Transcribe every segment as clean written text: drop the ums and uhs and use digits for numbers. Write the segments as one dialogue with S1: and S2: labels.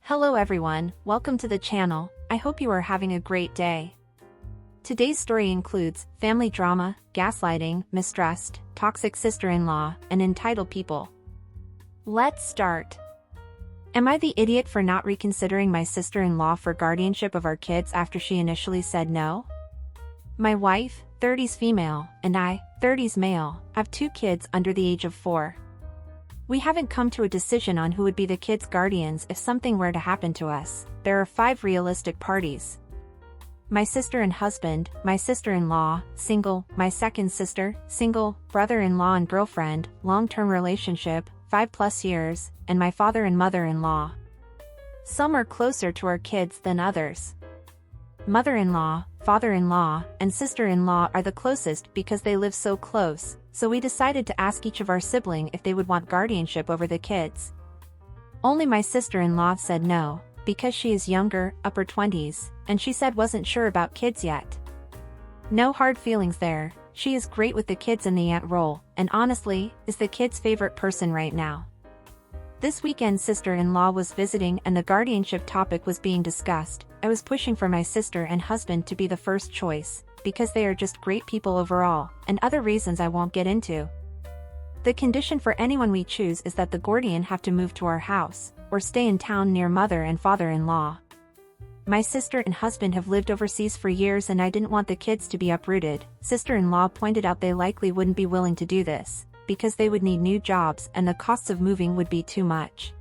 S1: Hello everyone, welcome to the channel. I hope you are having a great day. Today's story includes family drama, gaslighting, mistrust, toxic sister-in-law, and entitled people. Let's start. Am I the idiot for not reconsidering my sister-in-law for guardianship of our kids after she initially said no? My wife, 30s female, and I, 30s male, have 2 kids under the age of 4. We haven't come to a decision on who would be the kids' guardians if something were to happen to us. There are 5 realistic parties. My sister and husband, my sister-in-law, single, my second sister, single, brother-in-law and girlfriend, long-term relationship, 5+ years, and my father and mother-in-law. Some are closer to our kids than others. Mother-in-law, father-in-law, and sister-in-law are the closest because they live so close, so we decided to ask each of our siblings if they would want guardianship over the kids. Only my sister-in-law said no, because she is younger, upper 20s, and she said wasn't sure about kids yet. No hard feelings there, she is great with the kids in the aunt role, and honestly, is the kids' favorite person right now. This weekend sister-in-law was visiting and the guardianship topic was being discussed. I was pushing for my sister and husband to be the first choice, because they are just great people overall, and other reasons I won't get into. The condition for anyone we choose is that the guardian have to move to our house, or stay in town near mother and father-in-law. My sister and husband have lived overseas for years and I didn't want the kids to be uprooted. Sister-in-law pointed out they likely wouldn't be willing to do this, because they would need new jobs and the costs of moving would be too much.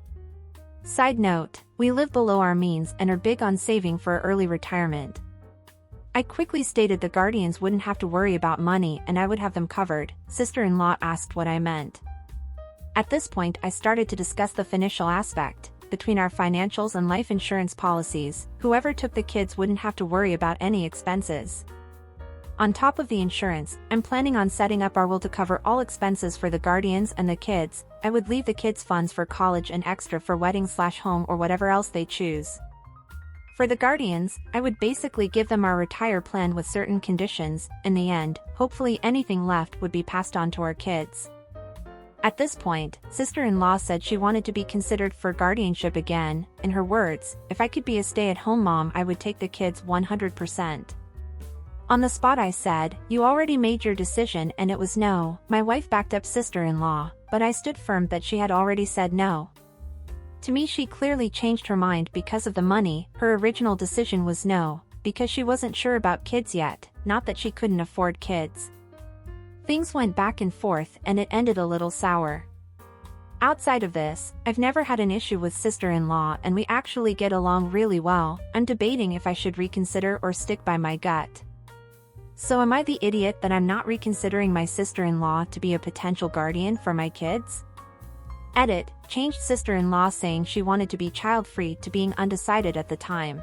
S1: Side note, we live below our means and are big on saving for early retirement. I quickly stated the guardians wouldn't have to worry about money and I would have them covered. Sister-in-law asked what I meant. At this point I started to discuss the financial aspect. Between our financials and life insurance policies, whoever took the kids wouldn't have to worry about any expenses. On top of the insurance, I'm planning on setting up our will to cover all expenses for the guardians and the kids. I would leave the kids' funds for college and extra for wedding/home or whatever else they choose. For the guardians, I would basically give them our retire plan with certain conditions. In the end, hopefully anything left would be passed on to our kids. At this point, sister-in-law said she wanted to be considered for guardianship again. In her words, if I could be a stay-at-home mom I would take the kids 100%. On the spot I said, you already made your decision and it was no. My wife backed up sister-in-law, but I stood firm that she had already said no. To me she clearly changed her mind because of the money. Her original decision was no, because she wasn't sure about kids yet, not that she couldn't afford kids. Things went back and forth and it ended a little sour. Outside of this, I've never had an issue with sister-in-law and we actually get along really well. I'm debating if I should reconsider or stick by my gut. So am I the idiot that I'm not reconsidering my sister-in-law to be a potential guardian for my kids? Edit, changed sister-in-law saying she wanted to be child-free to being undecided at the time.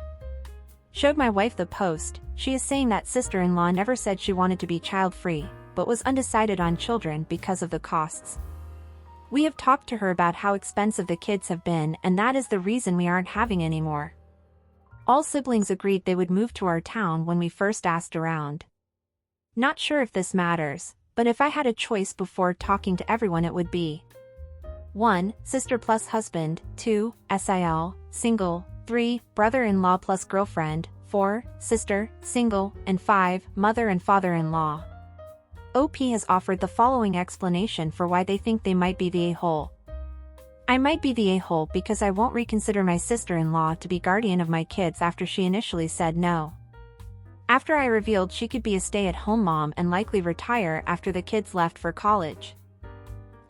S1: Showed my wife the post. She is saying that sister-in-law never said she wanted to be child-free, but was undecided on children because of the costs. We have talked to her about how expensive the kids have been and that is the reason we aren't having any more. All siblings agreed they would move to our town when we first asked around. Not sure if this matters, but if I had a choice before talking to everyone it would be 1. Sister plus husband, 2. SIL, single, 3. Brother-in-law plus girlfriend, 4. Sister, single, and 5. Mother and father-in-law. OP has offered the following explanation for why they think they might be the a-hole. I might be the a-hole because I won't reconsider my sister-in-law to be guardian of my kids after she initially said no. After I revealed she could be a stay-at-home mom and likely retire after the kids left for college.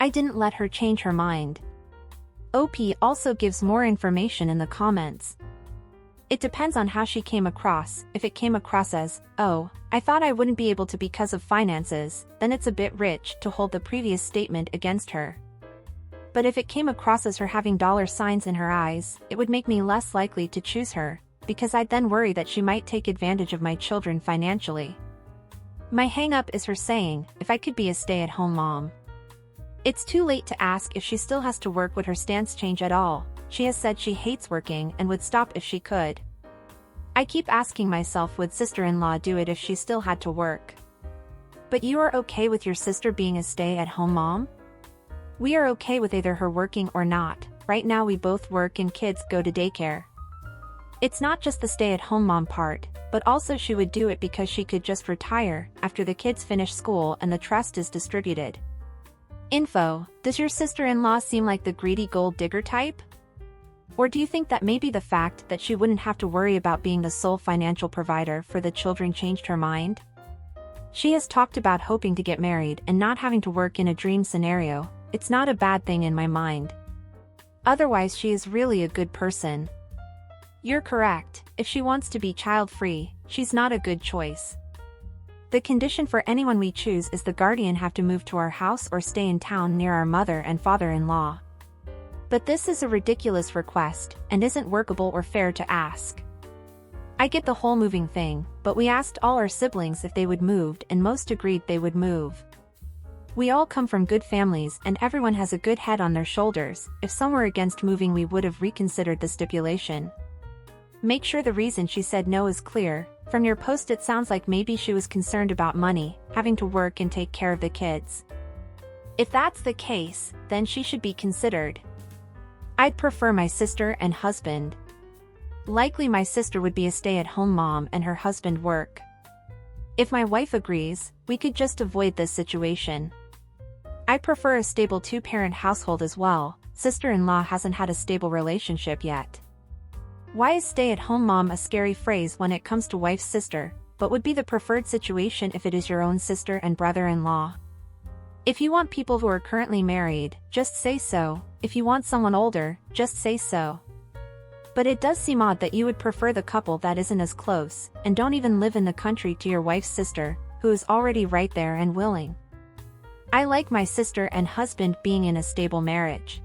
S1: I didn't let her change her mind. OP also gives more information in the comments. It depends on how she came across. If it came across as, oh, I thought I wouldn't be able to because of finances, then it's a bit rich to hold the previous statement against her. But if it came across as her having $signs in her eyes, it would make me less likely to choose her, because I'd then worry that she might take advantage of my children financially. My hang-up is her saying, if I could be a stay-at-home mom. It's too late to ask if she still has to work. Would her stance change at all? She has said she hates working and would stop if she could. I keep asking myself, would sister-in-law do it if she still had to work? But you are okay with your sister being a stay-at-home mom? We are okay with either her working or not. right now we both work and kids go to daycare. It's not just the stay-at-home mom part, but also she would do it because she could just retire after the kids finish school and the trust is distributed. Info: does your sister-in-law seem like the greedy gold digger type? Or do you think that maybe the fact that she wouldn't have to worry about being the sole financial provider for the children changed her mind? She has talked about hoping to get married and not having to work in a dream scenario. It's not a bad thing in my mind. Otherwise, she is really a good person. You're correct. If she wants to be child-free, she's not a good choice. The condition for anyone we choose is the guardian have to move to our house or stay in town near our mother and father-in-law. But this is a ridiculous request, and isn't workable or fair to ask. I get the whole moving thing, but we asked all our siblings if they would move and most agreed they would move. We all come from good families and everyone has a good head on their shoulders. If some were against moving, we would have reconsidered the stipulation. Make sure the reason she said no is clear. From your post it sounds like maybe she was concerned about money, having to work and take care of the kids. If that's the case, then she should be considered. I'd prefer my sister and husband. Likely my sister would be a stay-at-home mom and her husband work. If my wife agrees, we could just avoid this situation. I prefer a stable two-parent household as well. Sister-in-law hasn't had a stable relationship yet. Why is stay-at-home mom a scary phrase when it comes to wife's sister, but would be the preferred situation if it is your own sister and brother-in-law? If you want people who are currently married, just say so. If you want someone older, just say so. But it does seem odd that you would prefer the couple that isn't as close, and don't even live in the country to your wife's sister, who is already right there and willing. I like my sister and husband being in a stable marriage.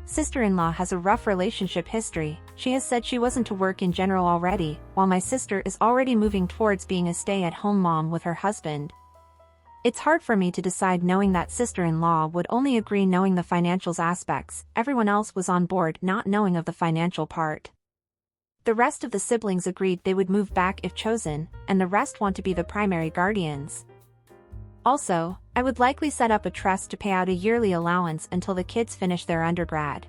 S1: Sister-in-law has a rough relationship history. She has said she wasn't to work in general already, while my sister is already moving towards being a stay-at-home mom with her husband. It's hard for me to decide knowing that sister-in-law would only agree knowing the financials aspects. Everyone else was on board not knowing of the financial part. The rest of the siblings agreed they would move back if chosen, and the rest want to be the primary guardians. Also, I would likely set up a trust to pay out a yearly allowance until the kids finish their undergrad.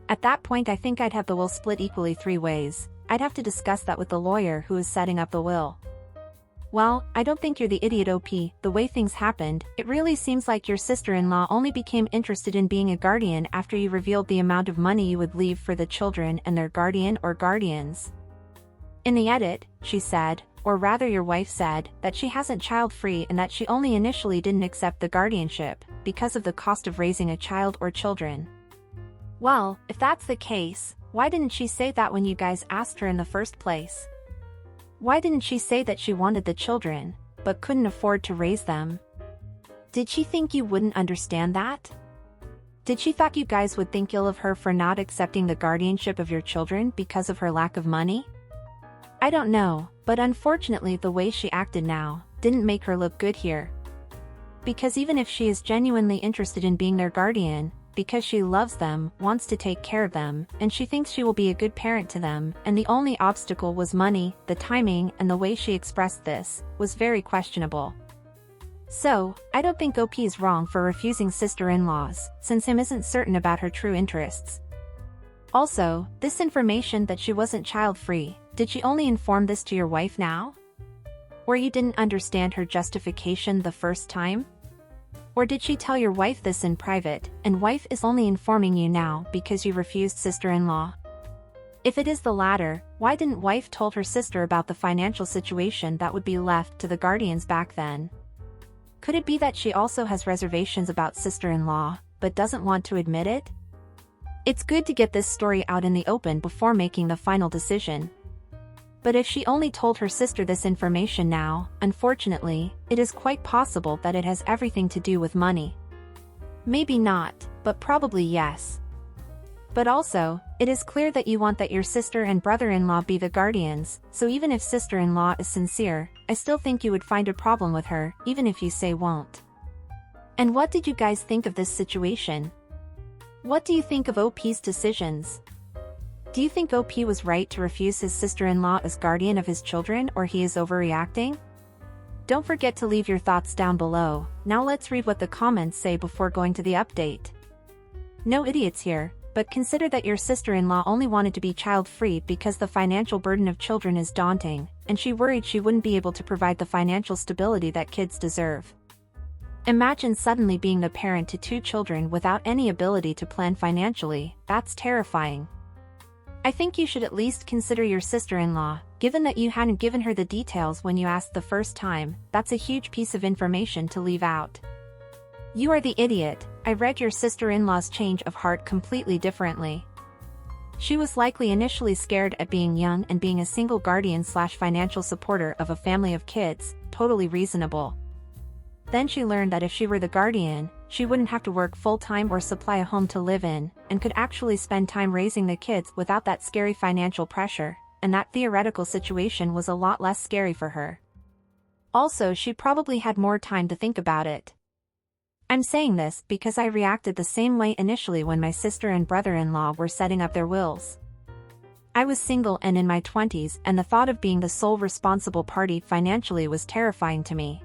S1: At that point I think I'd have the will split equally 3 ways. I'd have to discuss that with the lawyer who is setting up the will. Well, I don't think you're the idiot OP. The way things happened, it really seems like your sister-in-law only became interested in being a guardian after you revealed the amount of money you would leave for the children and their guardian or guardians. In the edit, she said, or rather your wife said, that she hasn't child-free and that she only initially didn't accept the guardianship because of the cost of raising a child or children. Well, if that's the case, why didn't she say that when you guys asked her in the first place? Why didn't she say that she wanted the children, but couldn't afford to raise them? Did she think you wouldn't understand that? Did she thought you guys would think ill of her for not accepting the guardianship of your children because of her lack of money? I don't know, but unfortunately the way she acted now didn't make her look good here. Because even if she is genuinely interested in being their guardian, because she loves them, wants to take care of them, and she thinks she will be a good parent to them, and the only obstacle was money, the timing and the way she expressed this was very questionable. So, I don't think OP is wrong for refusing sister-in-laws, since him isn't certain about her true interests. Also, this information that she wasn't child-free, did she only inform this to your wife now? Or you didn't understand her justification the first time? Or did she tell your wife this in private, and wife is only informing you now because you refused sister-in-law? If it is the latter, why didn't wife told her sister about the financial situation that would be left to the guardians back then? Could it be that she also has reservations about sister-in-law, but doesn't want to admit it? It's good to get this story out in the open before making the final decision. But if she only told her sister this information now, unfortunately, it is quite possible that it has everything to do with money. Maybe not, but probably yes. But also, it is clear that you want that your sister and brother-in-law be the guardians, so even if sister-in-law is sincere, I still think you would find a problem with her, even if you say won't. And what did you guys think of this situation? What do you think of OP's decisions? Do you think OP was right to refuse his sister-in-law as guardian of his children, or he is overreacting? Don't forget to leave your thoughts down below. Now let's read what the comments say before going to the update. No idiots here, but But consider that your sister-in-law only wanted to be child-free because the financial burden of children is daunting, and she worried she wouldn't be able to provide the financial stability that kids deserve. Imagine suddenly being the parent to 2 children without any ability to plan financially. That's terrifying. I think you should at least consider your sister-in-law, given that you hadn't given her the details when you asked the first time. That's a huge piece of information to leave out. You are the idiot. I read your sister-in-law's change of heart completely differently. She was likely initially scared at being young and being a single guardian/financial supporter of a family of kids, totally reasonable. Then she learned that if she were the guardian, she wouldn't have to work full-time or supply a home to live in, and could actually spend time raising the kids without that scary financial pressure, and that theoretical situation was a lot less scary for her. Also, she probably had more time to think about it. I'm saying this because I reacted the same way initially when my sister and brother-in-law were setting up their wills. I was single and in my 20s, and the thought of being the sole responsible party financially was terrifying to me.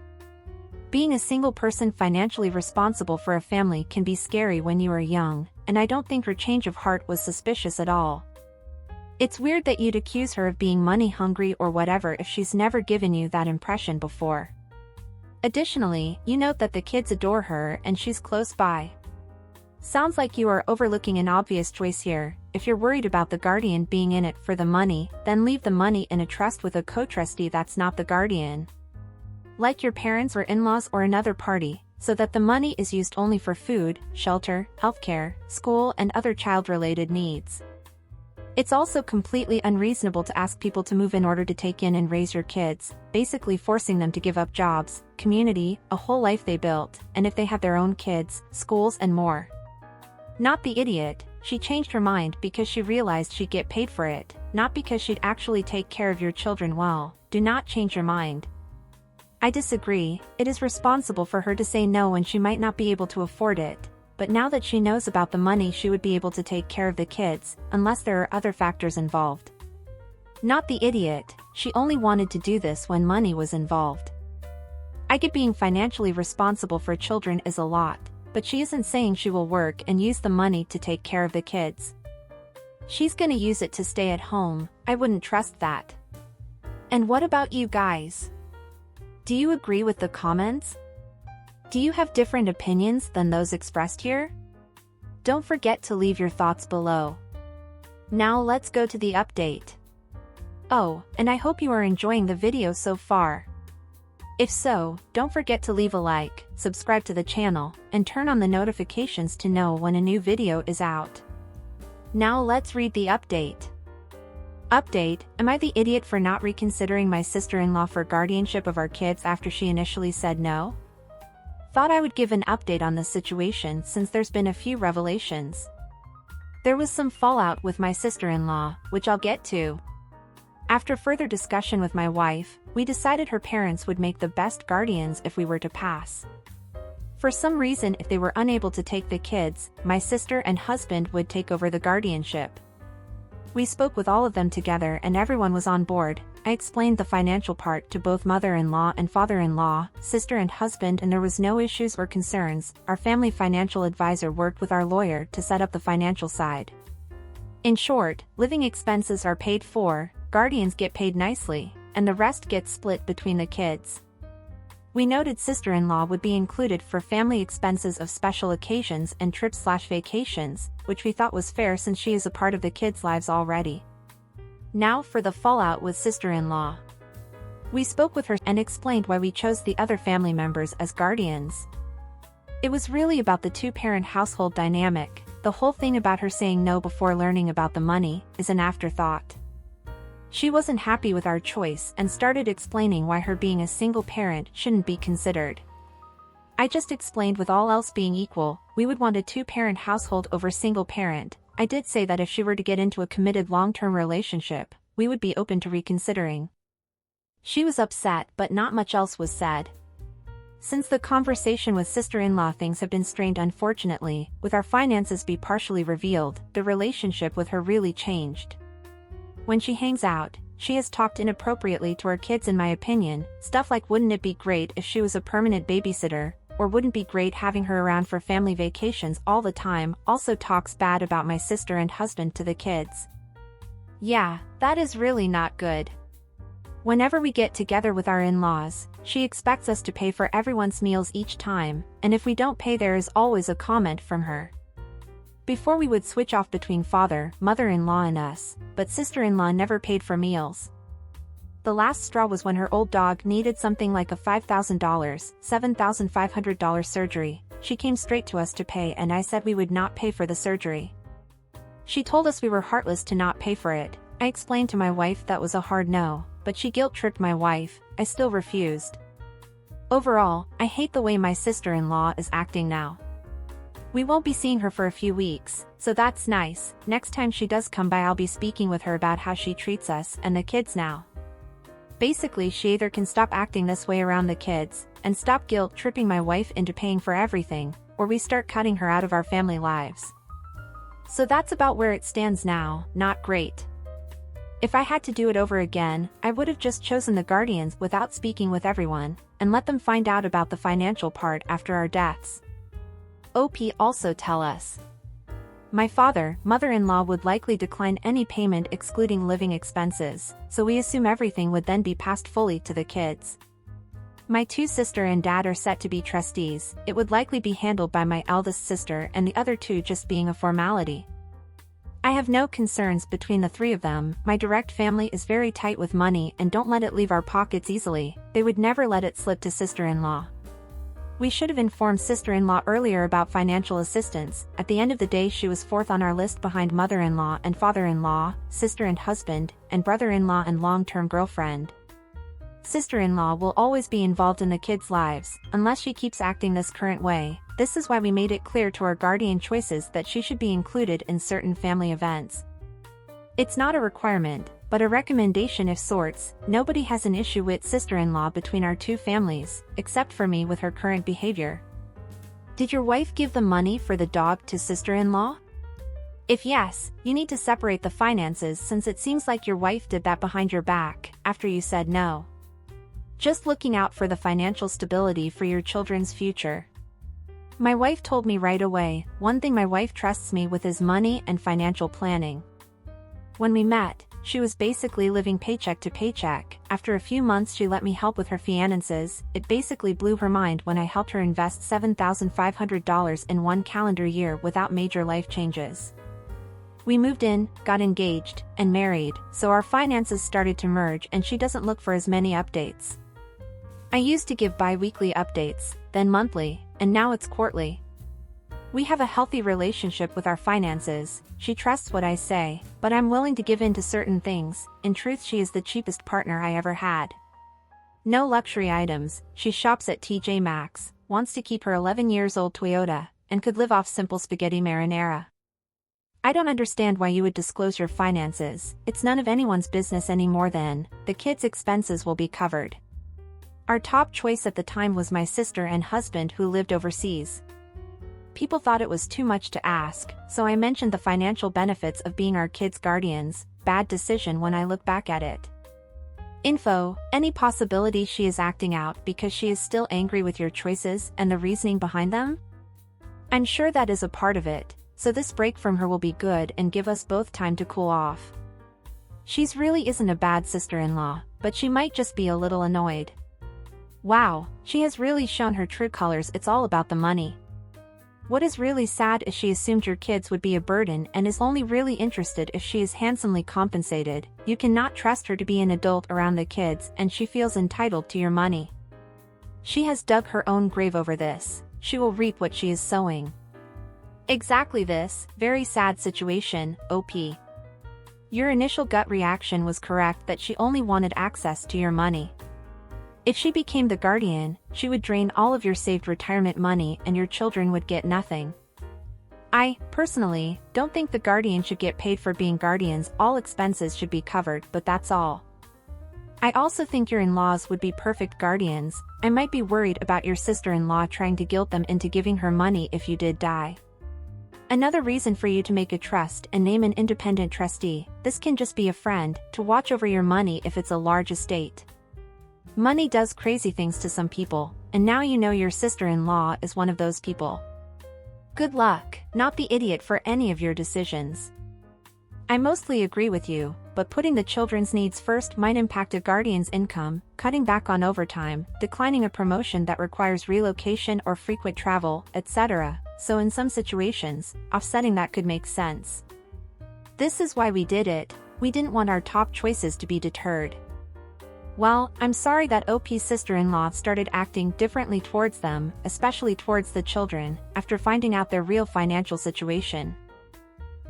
S1: Being a single person financially responsible for a family can be scary when you are young, and I don't think her change of heart was suspicious at all. It's weird that you'd accuse her of being money-hungry or whatever if she's never given you that impression before. Additionally, you note that the kids adore her and she's close by. Sounds like you are overlooking an obvious choice here. If you're worried about the guardian being in it for the money, then leave the money in a trust with a co-trustee that's not the guardian, like your parents or in-laws or another party, so that the money is used only for food, shelter, healthcare, school, and other child-related needs. It's also completely unreasonable to ask people to move in order to take in and raise your kids, basically forcing them to give up jobs, community, a whole life they built, and if they have their own kids, schools and more. Not the idiot, she changed her mind because she realized she'd get paid for it, not because she'd actually take care of your children well. Do not change your mind. I disagree. It is responsible for her to say no when she might not be able to afford it, but now that she knows about the money she would be able to take care of the kids, unless there are other factors involved. Not the idiot, she only wanted to do this when money was involved. I get being financially responsible for children is a lot, but she isn't saying she will work and use the money to take care of the kids. She's gonna use it to stay at home. I wouldn't trust that. And what about you guys? Do you agree with the comments? Do you have different opinions than those expressed here? Don't forget to leave your thoughts below. Now let's go to the update. Oh, and I hope you are enjoying the video so far. If so, don't forget to leave a like, subscribe to the channel, and turn on the notifications to know when a new video is out. Now let's read the update. Update: Am I the idiot for not reconsidering my sister-in-law for guardianship of our kids after she initially said no? Thought I would give an update on this situation since there's been a few revelations. There was some fallout with my sister-in-law, which I'll get to. After further discussion with my wife, we decided her parents would make the best guardians if we were to pass. For some reason, if they were unable to take the kids, my sister and husband would take over the guardianship. We spoke with all of them together and everyone was on board. I explained the financial part to both mother-in-law and father-in-law, sister and husband, and there was no issues or concerns. Our family financial advisor worked with our lawyer to set up the financial side. In short, living expenses are paid for, guardians get paid nicely, and the rest gets split between the kids. We noted sister-in-law would be included for family expenses of special occasions and trips/vacations, which we thought was fair since she is a part of the kids' lives already. Now for the fallout with sister-in-law. We spoke with her and explained why we chose the other family members as guardians. It was really about the two-parent household dynamic. The whole thing about her saying no before learning about the money is an afterthought. She wasn't happy with our choice and started explaining why her being a single parent shouldn't be considered. I just explained with all else being equal, we would want a two-parent household over single parent. I did say that if she were to get into a committed long-term relationship, we would be open to reconsidering. She was upset, but not much else was said. Since the conversation with sister-in-law, things have been strained unfortunately. With our finances be partially revealed, the relationship with her really changed. When she hangs out, she has talked inappropriately to our kids in my opinion, stuff like wouldn't it be great if she was a permanent babysitter, or wouldn't be great having her around for family vacations all the time, also talks bad about my sister and husband to the kids. Yeah, that is really not good. Whenever we get together with our in-laws, she expects us to pay for everyone's meals each time, and if we don't pay there is always a comment from her. Before we would switch off between father, mother-in-law and us, but sister-in-law never paid for meals. The last straw was when her old dog needed something like a $5,000, $7,500 surgery. She came straight to us to pay and I said we would not pay for the surgery. She told us we were heartless to not pay for it. I explained to my wife that was a hard no, but she guilt-tripped my wife. I still refused. Overall, I hate the way my sister-in-law is acting now. We won't be seeing her for a few weeks, so that's nice. Next time she does come by I'll be speaking with her about how she treats us and the kids now. Basically she either can stop acting this way around the kids, and stop guilt-tripping my wife into paying for everything, or we start cutting her out of our family lives. So that's about where it stands now. Not great. If I had to do it over again, I would have just chosen the guardians without speaking with everyone, and let them find out about the financial part after our deaths. OP also tell us. My father, mother-in-law would likely decline any payment excluding living expenses, so we assume everything would then be passed fully to the kids. My two sister and dad are set to be trustees. It would likely be handled by my eldest sister and the other two just being a formality. I have no concerns between the three of them. My direct family is very tight with money and don't let it leave our pockets easily. They would never let it slip to sister-in-law. We should have informed sister-in-law earlier about financial assistance. At the end of the day she was fourth on our list behind mother-in-law and father-in-law, sister and husband, and brother-in-law and long-term girlfriend. Sister-in-law will always be involved in the kids' lives, unless she keeps acting this current way. This is why we made it clear to our guardian choices that she should be included in certain family events. It's not a requirement, but a recommendation of sorts. Nobody has an issue with sister-in-law between our two families, except for me with her current behavior. Did your wife give the money for the dog to sister-in-law? If yes, you need to separate the finances since it seems like your wife did that behind your back, after you said no. Just looking out for the financial stability for your children's future. My wife told me right away. One thing my wife trusts me with is money and financial planning. When we met, she was basically living paycheck to paycheck. After a few months she let me help with her finances. It basically blew her mind when I helped her invest $7,500 in one calendar year without major life changes. We moved in, got engaged, and married, so our finances started to merge and she doesn't look for as many updates. I used to give bi-weekly updates, then monthly, and now it's quarterly. We have a healthy relationship with our finances. She trusts what I say, but I'm willing to give in to certain things. In truth she is the cheapest partner I ever had. No luxury items. She shops at TJ Maxx, wants to keep her 11-years-old Toyota, and could live off simple spaghetti marinara. I don't understand why you would disclose your finances. It's none of anyone's business any more than the kids' expenses will be covered. Our top choice at the time was my sister and husband who lived overseas. People thought it was too much to ask, so I mentioned the financial benefits of being our kids' guardians. Bad decision when I look back at it. Info: any possibility she is acting out because she is still angry with your choices and the reasoning behind them? I'm sure that is a part of it, so this break from her will be good and give us both time to cool off. She's really isn't a bad sister-in-law, but she might just be a little annoyed. Wow, she has really shown her true colors. It's all about the money. What is really sad is she assumed your kids would be a burden and is only really interested if she is handsomely compensated. You cannot trust her to be an adult around the kids and she feels entitled to your money. She has dug her own grave over this. She will reap what she is sowing. Exactly this, very sad situation, OP. Your initial gut reaction was correct that she only wanted access to your money. If she became the guardian, she would drain all of your saved retirement money and your children would get nothing. I, personally, don't think the guardian should get paid for being guardians. All expenses should be covered, but that's all. I also think your in-laws would be perfect guardians. I might be worried about your sister-in-law trying to guilt them into giving her money if you did die. Another reason for you to make a trust and name an independent trustee. This can just be a friend, to watch over your money if it's a large estate. Money does crazy things to some people, and now you know your sister-in-law is one of those people. Good luck, not the idiot for any of your decisions. I mostly agree with you, but putting the children's needs first might impact a guardian's income, cutting back on overtime, declining a promotion that requires relocation or frequent travel, etc. So in some situations, offsetting that could make sense. This is why we did it. We didn't want our top choices to be deterred. Well, I'm sorry that OP's sister-in-law started acting differently towards them, especially towards the children, after finding out their real financial situation.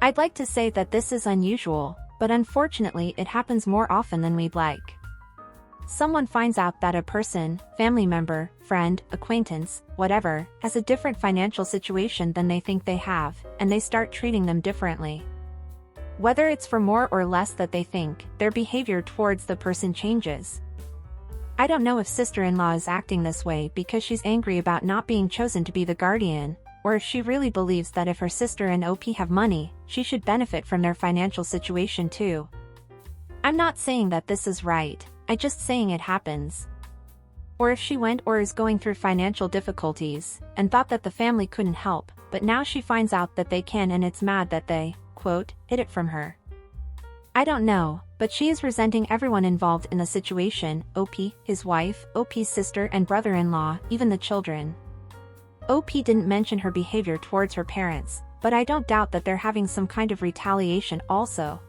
S1: I'd like to say that this is unusual, but unfortunately it happens more often than we'd like. Someone finds out that a person, family member, friend, acquaintance, whatever, has a different financial situation than they think they have, and they start treating them differently. Whether it's for more or less that they think, their behavior towards the person changes. I don't know if sister-in-law is acting this way because she's angry about not being chosen to be the guardian, or if she really believes that if her sister and OP have money, she should benefit from their financial situation too. I'm not saying that this is right, I'm just saying it happens. Or if she went or is going through financial difficulties, and thought that the family couldn't help, but now she finds out that they can and it's mad that they, quote, hid it from her. I don't know, but she is resenting everyone involved in the situation, OP, his wife, OP's sister and brother-in-law, even the children. OP didn't mention her behavior towards her parents, but I don't doubt that they're having some kind of retaliation also.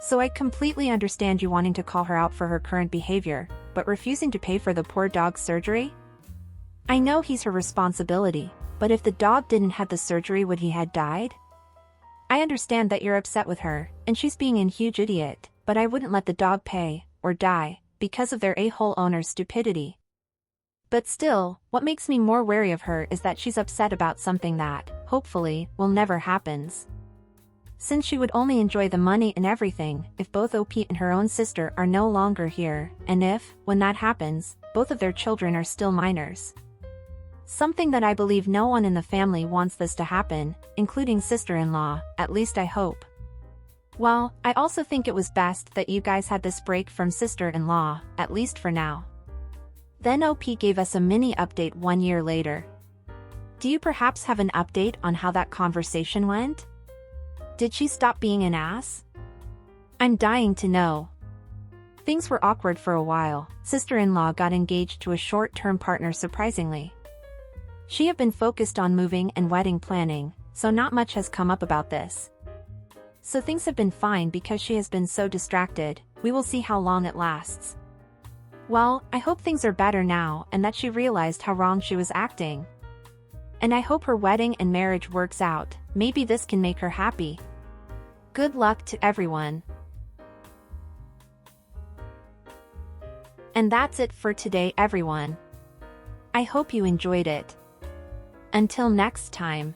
S1: So I completely understand you wanting to call her out for her current behavior, but refusing to pay for the poor dog's surgery? I know he's her responsibility, but if the dog didn't have the surgery would he had died? I understand that you're upset with her, and she's being a huge idiot, but I wouldn't let the dog pay, or die, because of their a-hole owner's stupidity. But still, what makes me more wary of her is that she's upset about something that, hopefully, will never happens. Since she would only enjoy the money and everything if both OP and her own sister are no longer here, and if, when that happens, both of their children are still minors. Something that I believe no one in the family wants this to happen, including sister-in-law, at least I hope. Well, I also think it was best that you guys had this break from sister-in-law, at least for now. Then OP gave us a mini update 1 year later. Do you perhaps have an update on how that conversation went? Did she stop being an ass? I'm dying to know. Things were awkward for a while. Sister-in-law got engaged to a short-term partner surprisingly. She had been focused on moving and wedding planning, so not much has come up about this. So things have been fine because she has been so distracted. We will see how long it lasts. Well, I hope things are better now and that she realized how wrong she was acting. And I hope her wedding and marriage works out. Maybe this can make her happy. Good luck to everyone. And that's it for today, everyone. I hope you enjoyed it. Until next time.